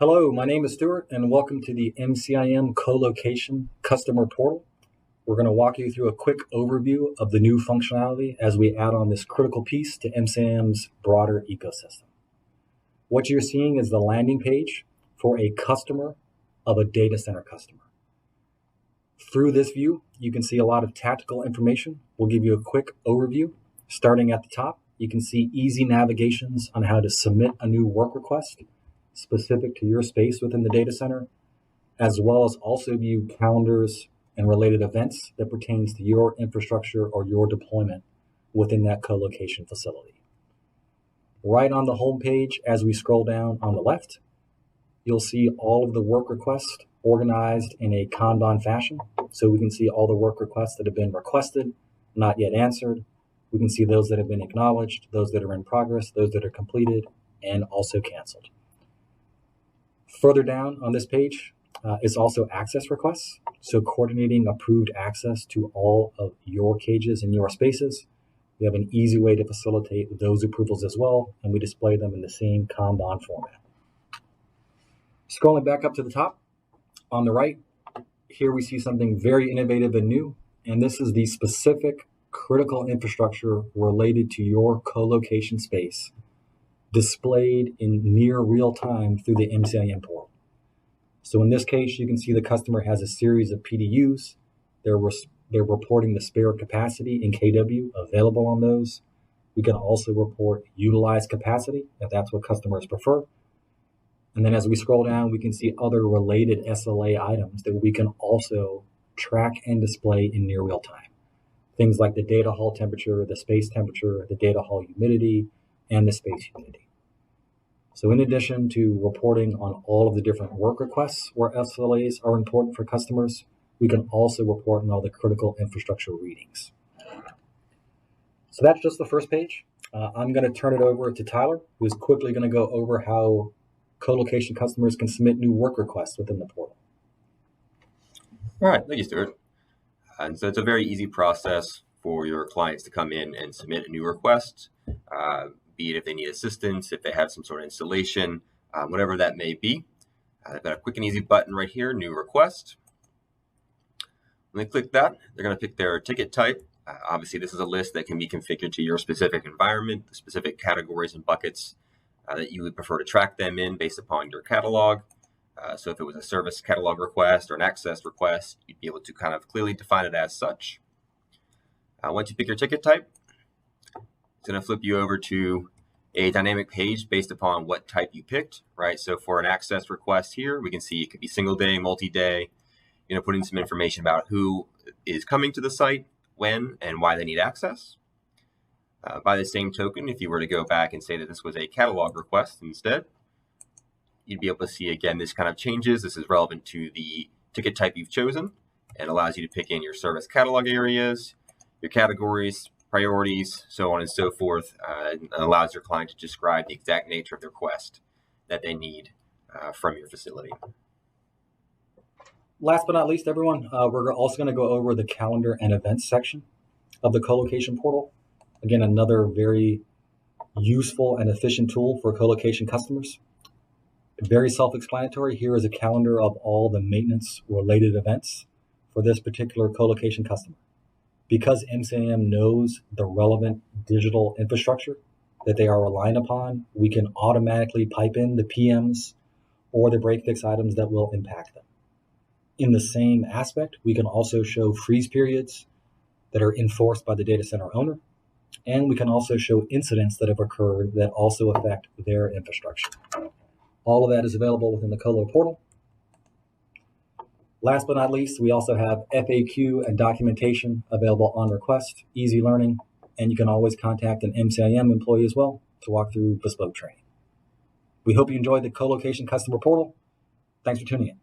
Hello, my name is Stuart, and welcome to the MCIM Colocation Customer Portal. We're going to walk you through a quick overview of the new functionality as we add on this critical piece to MCIM's broader ecosystem. What you're seeing is the landing page for a customer of a data center customer. Through this view, you can see a lot of tactical information. We'll give you a quick overview. Starting at the top, you can see easy navigations on how to submit a new work request specific to your space within the data center, as well as also view calendars and related events that pertains to your infrastructure or your deployment within that co-location facility. Right on the home page, as we scroll down on the left, you'll see all of the work requests organized in a Kanban fashion. So we can see all the work requests that have been requested, not yet answered. We can see those that have been acknowledged, those that are in progress, those that are completed, and also canceled. Further down on this page is also access requests. So coordinating approved access to all of your cages and your spaces. We have an easy way to facilitate those approvals as well, and we display them in the same Kanban format. Scrolling back up to the top, on the right, here we see something very innovative and new, and this is the specific critical infrastructure related to your co-location space, displayed in near real time through the MCIM portal. So in this case, you can see the customer has a series of PDUs. They're reporting the spare capacity in KW available on those. We can also report utilized capacity if that's what customers prefer. And then as we scroll down, we can see other related SLA items that we can also track and display in near real time. Things like the data hall temperature, the space temperature, the data hall humidity, and the space humidity. So in addition to reporting on all of the different work requests where SLAs are important for customers, we can also report on all the critical infrastructure readings. So that's just the first page. I'm going to turn it over to Tyler, who's quickly going to go over how co-location customers can submit new work requests within the portal. All right, thank you, Stuart. And so it's a very easy process for your clients to come in and submit a new request, be it if they need assistance, if they have some sort of installation, whatever that may be. They've got a quick and easy button right here, new request. When they click that, they're going to pick their ticket type. Obviously, this is a list that can be configured to your specific environment, the specific categories and buckets that you would prefer to track them in based upon your catalog. So if it was a service catalog request or an access request, you'd be able to kind of clearly define it as such. Once you pick your ticket type, it's going to flip you over to a dynamic page based upon what type you picked, right? So for an access request here, we can see it could be single day, multi-day, put in some information about who is coming to the site, when, and why they need access. By the same token, if you were to go back and say that this was a catalog request instead, you'd be able to see, again, this kind of changes. This is relevant to the ticket type you've chosen and allows you to pick in your service catalog areas, your categories, priorities, so on and so forth, and allows your client to describe the exact nature of the request that they need from your facility. Last but not least, everyone, we're also going to go over the calendar and events section of the co-location portal. Again, another very useful and efficient tool for co-location customers. Very self-explanatory. Here is a calendar of all the maintenance-related events for this particular co-location customer. Because MCIM knows the relevant digital infrastructure that they are relying upon, we can automatically pipe in the PMs or the break-fix items that will impact them. In the same aspect, we can also show freeze periods that are enforced by the data center owner, and we can also show incidents that have occurred that also affect their infrastructure. All of that is available within the Colo portal. Last but not least, we also have FAQ and documentation available on request, easy learning, and you can always contact an MCIM employee as well to walk through bespoke training. We hope you enjoyed the co-location customer portal. Thanks for tuning in.